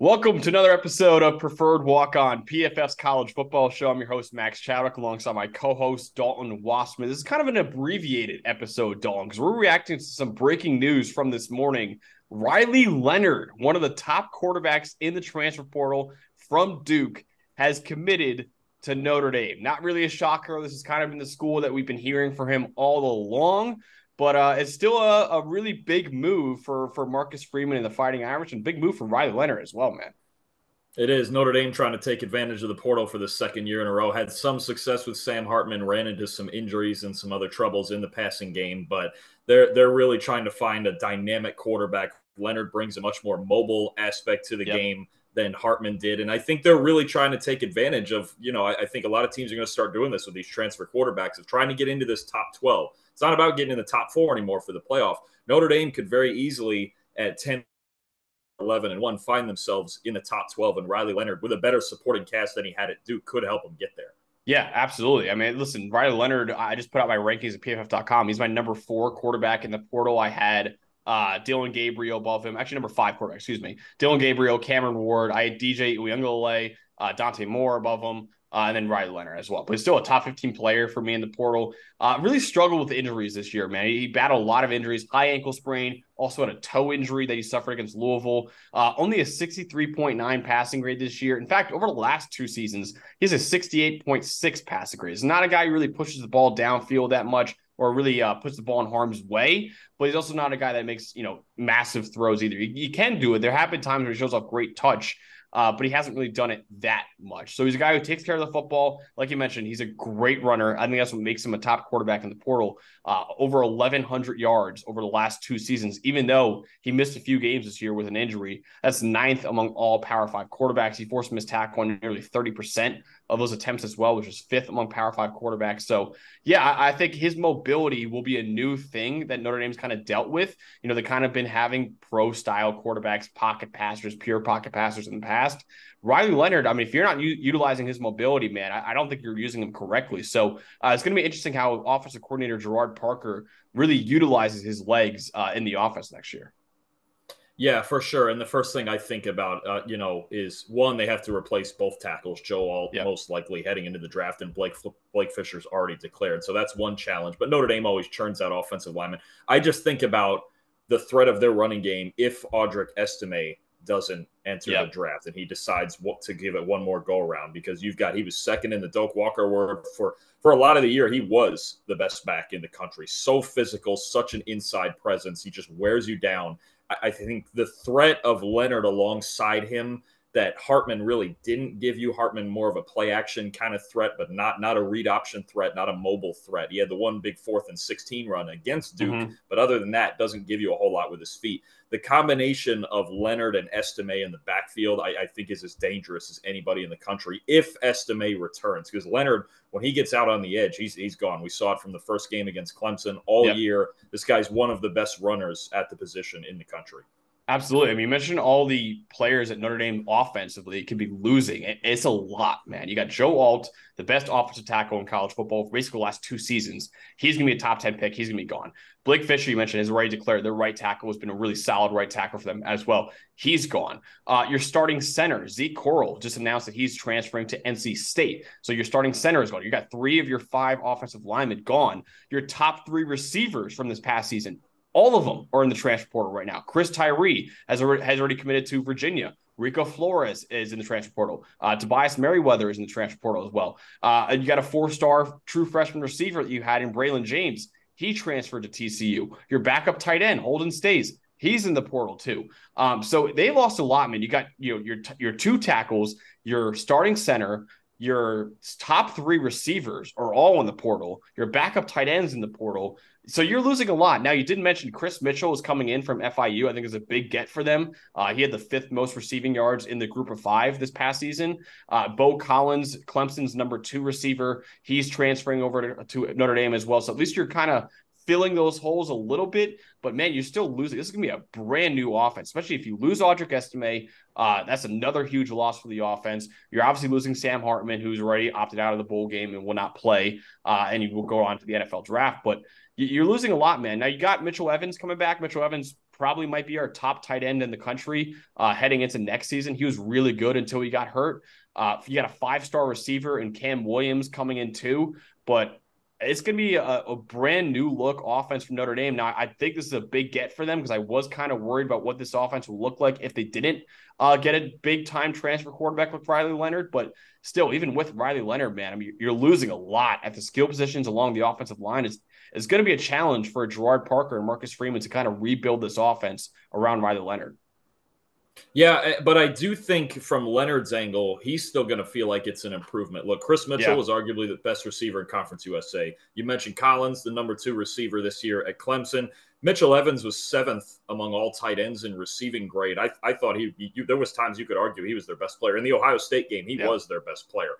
Welcome to another episode of Preferred Walk On, PFF's college football show. I'm your host, Max Chadwick, alongside my co-host, Dalton Wasserman. This is kind of an abbreviated episode, Dalton, because we're reacting to some breaking news from this morning. Riley Leonard, one of the top quarterbacks in the transfer portal from Duke, has committed to Notre Dame. Not really a shocker. This has kind of been the school that we've been hearing for him all along. But it's still a really big move for Marcus Freeman and the Fighting Irish, and big move for Riley Leonard as well, man. It is Notre Dame trying to take advantage of the portal for the second year in a row. Had some success with Sam Hartman, ran into some injuries and some other troubles in the passing game, but they're really trying to find a dynamic quarterback. Leonard brings a much more mobile aspect to the game than Hartman did, and I think they're really trying to take advantage of. I think a lot of teams are going to start doing this with these transfer quarterbacks of trying to get into this top 12. It's not about getting in the top 4 anymore for the playoff. Notre Dame could very easily at 10, 11, and 1 find themselves in the top 12, and Riley Leonard, with a better supporting cast than he had at Duke, could help them get there. Yeah, absolutely. I mean, listen, Riley Leonard, I just put out my rankings at PFF.com. He's my number 4 quarterback in the portal. I had Dylan Gabriel above him. Actually, number 5 quarterback, excuse me. Dylan Gabriel, Cameron Ward. I had DJ Uyunglele, Dante Moore above him. And then Riley Leonard as well. But he's still a top 15 player for me in the portal. Really struggled with injuries this year, man. He battled a lot of injuries, high ankle sprain, also had a toe injury that he suffered against Louisville. Only a 63.9 passing grade this year. In fact, over the last 2 seasons, he has a 68.6 passing grade. He's not a guy who really pushes the ball downfield that much or really puts the ball in harm's way, but he's also not a guy that makes, massive throws either. He can do it. There have been times where he shows off great touch, but he hasn't really done it that much. So he's a guy who takes care of the football. Like you mentioned, he's a great runner. I think that's what makes him a top quarterback in the portal. Over 1,100 yards over the last 2 seasons, even though he missed a few games this year with an injury. That's 9th among all Power 5 quarterbacks. He forced missed tackle on nearly 30% of those attempts as well, which is 5th among Power 5 quarterbacks. So, yeah, I think his mobility will be a new thing that Notre Dame's kind of dealt with. They kind of been having pro-style quarterbacks, pocket passers, pure pocket passers in the past. Riley Leonard, I mean, if you're not utilizing his mobility, man, I don't think you're using him correctly. So it's going to be interesting how offensive coordinator Gerard Parker really utilizes his legs in the offense next year. Yeah, for sure. And the first thing I think about, is one, they have to replace both tackles. Joe Alt most likely heading into the draft, and Blake Fisher's already declared. So that's one challenge. But Notre Dame always churns out offensive linemen. I just think about the threat of their running game if Audric Estime doesn't enter the draft and he decides what to give it one more go around, because he was second in the Doak Walker Award for a lot of the year. He was the best back in the country. So physical, such an inside presence. He just wears you down. I think the threat of Leonard alongside him that Hartman really didn't give you. Hartman more of a play action kind of threat, but not a read option threat, not a mobile threat. He had the one big 4th and 16 run against Duke, but other than that, doesn't give you a whole lot with his feet. The combination of Leonard and Estime in the backfield, I think, is as dangerous as anybody in the country if Estime returns, because Leonard, when he gets out on the edge, he's gone. We saw it from the first game against Clemson all year. This guy's one of the best runners at the position in the country. Absolutely. I mean, you mentioned all the players at Notre Dame offensively could be losing. It's a lot, man. You got Joe Alt, the best offensive tackle in college football for basically the last 2 seasons. He's going to be a top 10 pick. He's going to be gone. Blake Fisher, you mentioned, has already declared their right tackle has been a really solid right tackle for them as well. He's gone. Your starting center, Zeke Corral, just announced that he's transferring to NC State. So your starting center is gone. You got 3 of your 5 offensive linemen gone. Your top 3 receivers from this past season, all of them are in the transfer portal right now. Chris Tyree has already committed to Virginia. Rico Flores is in the transfer portal. Tobias Merriweather is in the transfer portal as well. And you got a 4-star true freshman receiver that you had in Braylon James. He transferred to TCU. Your backup tight end, Holden Stays, he's in the portal too. So they lost a lot, man. You got your 2 tackles, your starting center, your top 3 receivers are all in the portal. Your backup tight ends in the portal. So you're losing a lot. Now, you did mention Chris Mitchell is coming in from FIU. I think is a big get for them. He had the 5th most receiving yards in the group of 5 this past season. Bo Collins, Clemson's number 2 receiver, he's transferring over to Notre Dame as well. So at least you're kind of filling those holes a little bit, but man, you're still losing. This is going to be a brand new offense, especially if you lose Audric Estime. That's another huge loss for the offense. You're obviously losing Sam Hartman, who's already opted out of the bowl game and will not play, and you will go on to the NFL draft. But you're losing a lot, man. Now you got Mitchell Evans coming back. Mitchell Evans probably might be our top tight end in the country heading into next season. He was really good until he got hurt. You got a 5-star receiver in Cam Williams coming in too, but it's going to be a brand new look offense from Notre Dame. Now, I think this is a big get for them because I was kind of worried about what this offense would look like if they didn't get a big-time transfer quarterback like Riley Leonard. But still, even with Riley Leonard, man, I mean, you're losing a lot at the skill positions along the offensive line. It's going to be a challenge for Gerard Parker and Marcus Freeman to kind of rebuild this offense around Riley Leonard. Yeah, but I do think from Leonard's angle, he's still going to feel like it's an improvement. Look, Chris Mitchell was arguably the best receiver in Conference USA. You mentioned Collins, the number 2 receiver this year at Clemson. Mitchell Evans was 7th among all tight ends in receiving grade. I thought there was times you could argue he was their best player. In the Ohio State game, he was their best player.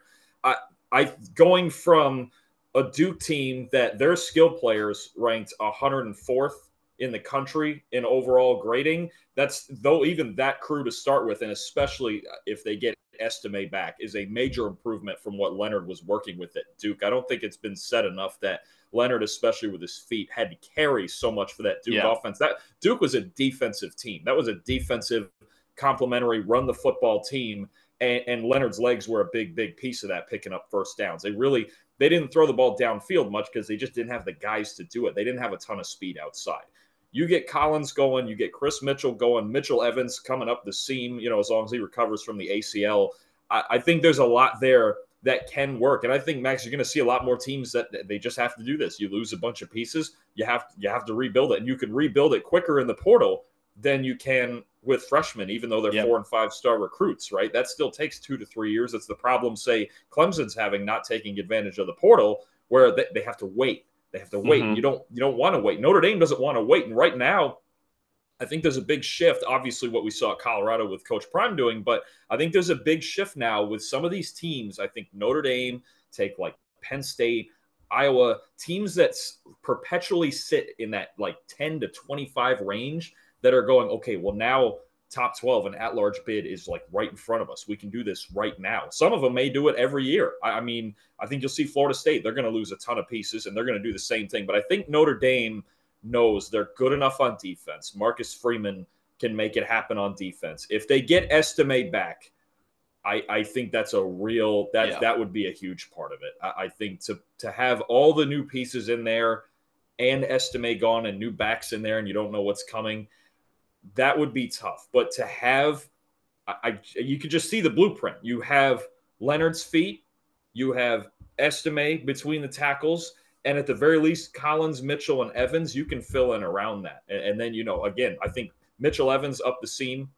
Going from a Duke team that their skill players ranked 104th in the country in overall grading, even that crew to start with, and especially if they get Estime back, is a major improvement from what Leonard was working with at Duke. I don't think it's been said enough that Leonard, especially with his feet, had to carry so much for that Duke offense. That Duke was a defensive team. That was a defensive, complementary, run the football team, and Leonard's legs were a big, big piece of that, picking up first downs. They didn't throw the ball downfield much because they just didn't have the guys to do it. They didn't have a ton of speed outside. You get Collins going, you get Chris Mitchell going, Mitchell Evans coming up the seam, as long as he recovers from the ACL. I think there's a lot there that can work. And I think, Max, you're going to see a lot more teams that they just have to do this. You lose a bunch of pieces, you have to rebuild it. And you can rebuild it quicker in the portal than you can with freshmen, even though they're 4- and 5-star recruits, right? That still takes 2 to 3 years. That's the problem, say, Clemson's having, not taking advantage of the portal, where they have to wait. They have to wait. Mm-hmm. You don't want to wait. Notre Dame doesn't want to wait. And right now, I think there's a big shift. Obviously, what we saw at Colorado with Coach Prime doing, but I think there's a big shift now with some of these teams. I think Notre Dame, take like Penn State, Iowa, teams that perpetually sit in that like 10 to 25 range that are going, okay, well now top 12 and at-large bid is like right in front of us. We can do this right now. Some of them may do it every year. I mean, I think you'll see Florida State. They're going to lose a ton of pieces, and they're going to do the same thing. But I think Notre Dame knows they're good enough on defense. Marcus Freeman can make it happen on defense. If they get Estime back, I think that's a real – that would be a huge part of it. I think to have all the new pieces in there and Estime gone and new backs in there and you don't know what's coming – that would be tough. But to have, you could just see the blueprint. You have Leonard's feet, you have Estime between the tackles, and at the very least, Collins, Mitchell, and Evans, you can fill in around that. And then, again, I think Mitchell Evans up the seam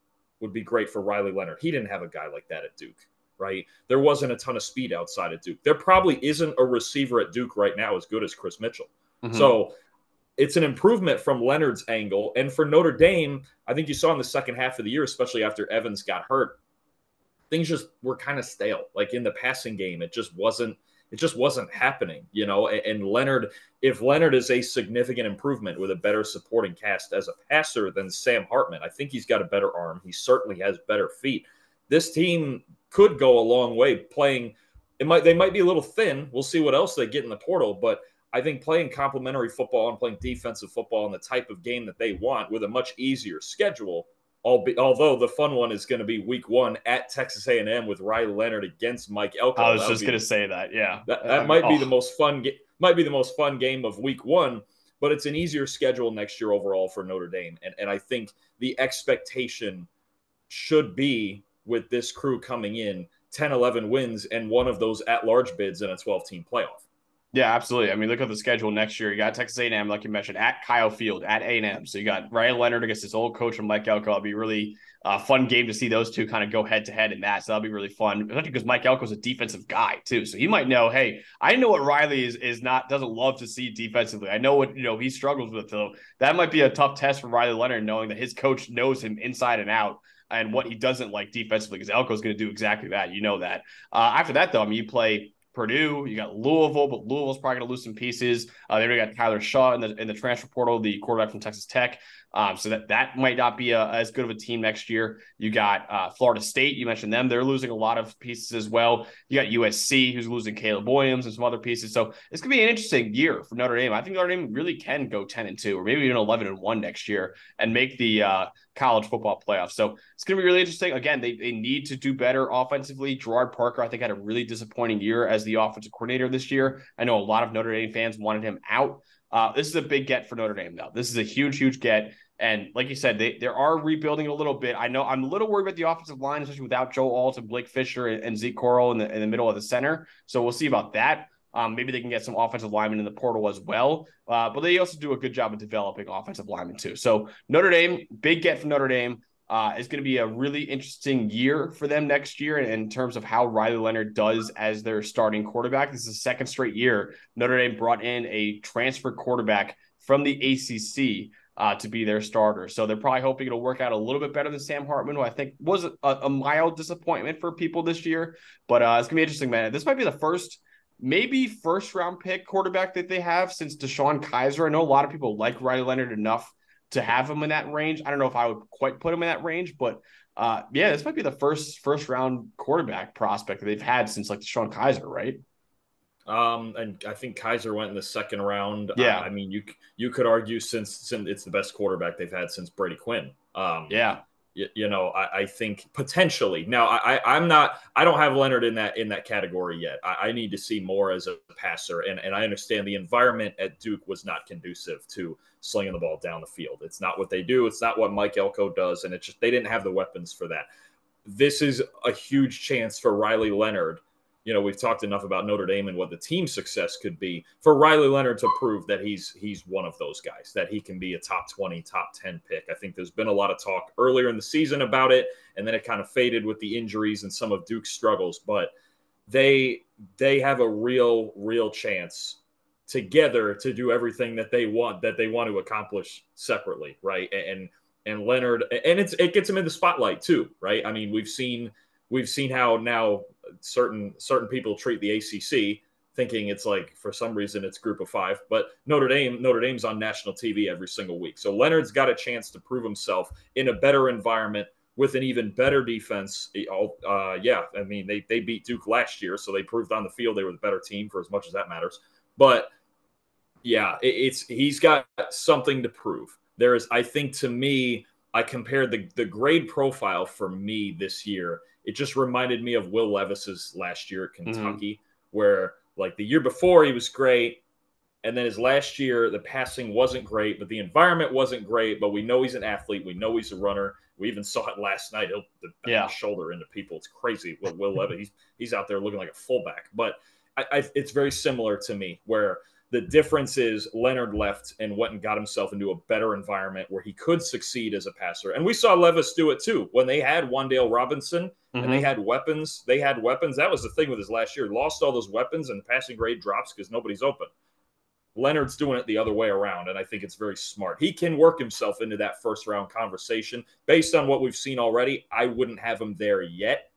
would be great for Riley Leonard. He didn't have a guy like that at Duke, right? There wasn't a ton of speed outside of Duke. There probably isn't a receiver at Duke right now as good as Chris Mitchell. Mm-hmm. So it's an improvement from Leonard's angle. And for Notre Dame, I think you saw in the second half of the year, especially after Evans got hurt, things just were kind of stale. Like in the passing game, it just wasn't happening, and Leonard, if Leonard is a significant improvement with a better supporting cast as a passer than Sam Hartman, I think he's got a better arm. He certainly has better feet. This team could go a long way playing. They might be a little thin. We'll see what else they get in the portal, but I think playing complementary football and playing defensive football and the type of game that they want with a much easier schedule, although the fun one is going to be week 1 at Texas A&M with Riley Leonard against Mike Elko. I was just going to say that, yeah. That might be the most fun game of week 1, but it's an easier schedule next year overall for Notre Dame. And I think the expectation should be with this crew coming in 10, 11 wins and one of those at-large bids in a 12-team playoff. Yeah, absolutely. I mean, look at the schedule next year. You got Texas A&M, like you mentioned, at Kyle Field, at A&M. So you got Riley Leonard against his old coach from Mike Elko. It'll be a really fun game to see those two kind of go head-to-head in that. So that'll be really fun, especially because Mike Elko's a defensive guy, too. So he might know, hey, I know what Riley doesn't love to see defensively. I know what, he struggles with. So that might be a tough test for Riley Leonard, knowing that his coach knows him inside and out and what he doesn't like defensively, because Elko's going to do exactly that. You know that. After that, though, I mean, you play Purdue, you got Louisville, but Louisville's probably going to lose some pieces. Then we got Tyler Shaw in the transfer portal, the quarterback from Texas Tech. So that might not be as good of a team next year. You got Florida State. You mentioned them. They're losing a lot of pieces as well. You got USC, who's losing Caleb Williams and some other pieces. So it's going to be an interesting year for Notre Dame. I think Notre Dame really can go 10-2 or maybe even 11-1 next year and make the college football playoffs. So it's going to be really interesting. Again, they need to do better offensively. Gerard Parker, I think, had a really disappointing year as the offensive coordinator this year. I know a lot of Notre Dame fans wanted him out. This is a big get for Notre Dame, though. This is a huge, huge get. And like you said, they are rebuilding a little bit. I know I'm a little worried about the offensive line, especially without Joe Alt and Blake Fisher and Zeke Corral in the middle of the center. So we'll see about that. Maybe they can get some offensive linemen in the portal as well. But they also do a good job of developing offensive linemen too. So Notre Dame, big get from Notre Dame. It's going to be a really interesting year for them next year in terms of how Riley Leonard does as their starting quarterback. This is the second straight year Notre Dame brought in a transfer quarterback from the ACC to be their starter. So they're probably hoping it'll work out a little bit better than Sam Hartman, who I think was a mild disappointment for people this year. But it's going to be interesting, man. This might be the maybe first round pick quarterback that they have since Deshaun Kaiser. I know a lot of people like Riley Leonard enough to have him in that range. I don't know if I would quite put him in that range, but this might be the first round quarterback prospect that they've had since like Deshaun Kaiser, right? And I think Kaiser went in the second round. Yeah. I mean, you could argue since it's the best quarterback they've had since Brady Quinn. I think potentially. Now, I don't have Leonard in that category yet. I need to see more as a passer, and I understand the environment at Duke was not conducive to slinging the ball down the field. It's not what they do. It's not what Mike Elko does, and it's just they didn't have the weapons for that. This is a huge chance for Riley Leonard. We've talked enough about Notre Dame and what the team success could be for Riley Leonard to prove that he's one of those guys, that he can be a top 20, top 10 pick. I think there's been a lot of talk earlier in the season about it, and then it kind of faded with the injuries and some of Duke's struggles. But they have a real chance together to do everything that they want to accomplish separately, right? And Leonard, and it gets him in the spotlight too, right? I mean, we've seen how now certain people treat the ACC, thinking it's like for some reason it's Group of Five, but Notre Dame's on national TV every single week. So Leonard's got a chance to prove himself in a better environment with an even better defense. I mean, they beat Duke last year, so they proved on the field they were the better team for as much as that matters. But yeah, he's got something to prove. There is, I think, to me, I compared the grade profile for me this year. It just reminded me of Will Levis's last year at Kentucky, where like the year before he was great, and then his last year the passing wasn't great, but the environment wasn't great. But we know he's an athlete. We know he's a runner. We even saw it last night. He'll the shoulder into people. It's crazy. Will Levis, he's out there looking like a fullback. But it's very similar to me, where the difference is Leonard left and went and got himself into a better environment where he could succeed as a passer. And we saw Levis do it too. When they had Wan'Dale Robinson and they had weapons. That was the thing with his last year. He lost all those weapons and the passing grade drops because nobody's open. Leonard's doing it the other way around, and I think it's very smart. He can work himself into that first-round conversation. Based on what we've seen already, I wouldn't have him there yet,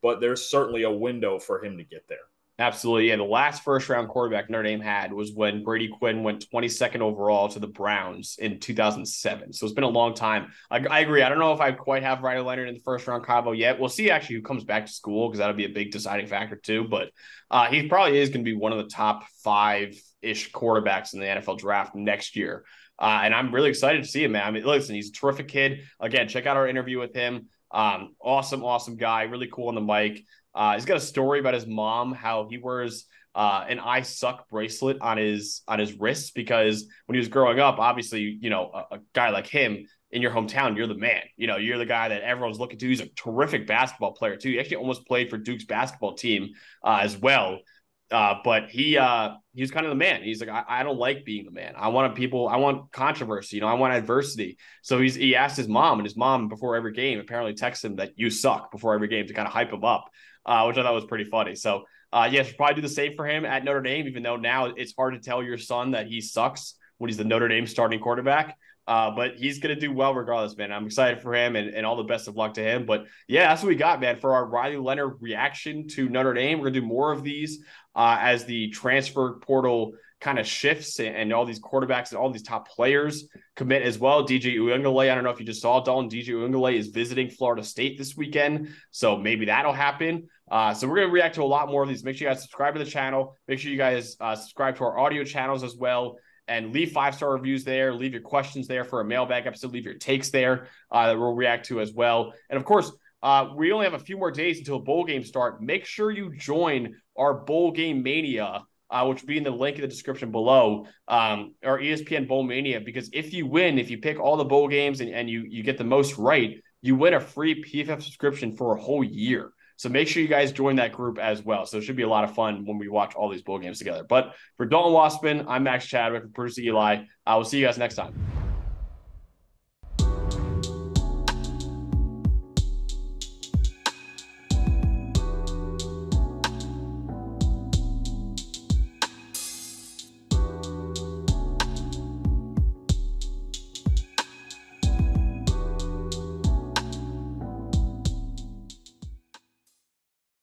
but there's certainly a window for him to get there. Absolutely. Yeah, the last first-round quarterback Notre Dame had was when Brady Quinn went 22nd overall to the Browns in 2007. So it's been a long time. I agree. I don't know if I quite have Riley Leonard in the first-round combo yet. We'll see actually who comes back to school, because that'll be a big deciding factor too. But he probably is going to be one of the top 5-ish quarterbacks in the NFL draft next year. And I'm really excited to see him, man. I mean, listen, he's a terrific kid. Again, check out our interview with him. Awesome guy. Really cool on the mic. He's got a story about his mom, how he wears an I suck bracelet on his wrists, because when he was growing up, obviously, a guy like him in your hometown, you're the man. You're the guy that everyone's looking to. He's a terrific basketball player too. He actually almost played for Duke's basketball team as well. But he was kind of the man. He's like, I don't like being the man. I want controversy. I want adversity. So he asked his mom, and his mom before every game apparently texts him that you suck before every game to kind of hype him up, which I thought was pretty funny. So yes, probably do the same for him at Notre Dame, even though now it's hard to tell your son that he sucks when he's the Notre Dame starting quarterback. But he's going to do well regardless, man. I'm excited for him and all the best of luck to him. But yeah, that's what we got, man, for our Riley Leonard reaction to Notre Dame. We're going to do more of these as the transfer portal kind of shifts and all these quarterbacks and all these top players commit as well. DJ Uiagalelei, I don't know if you just saw, Dalton, DJ Uiagalelei is visiting Florida State this weekend, so maybe that'll happen. So we're going to react to a lot more of these. Make sure you guys subscribe to the channel. Make sure you guys subscribe to our audio channels as well. And leave 5-star reviews there. Leave your questions there for a mailbag episode. Leave your takes there that we'll react to as well. And of course, we only have a few more days until bowl games start. Make sure you join our Bowl Game Mania, which will be in the link in the description below, our ESPN Bowl Mania, because if you win, if you pick all the bowl games and you get the most right, you win a free PFF subscription for a whole year. So make sure you guys join that group as well. So it should be a lot of fun when we watch all these bowl games together. But for Dalton Wasserman, I'm Max Chadwick, for producer Eli. I will see you guys next time.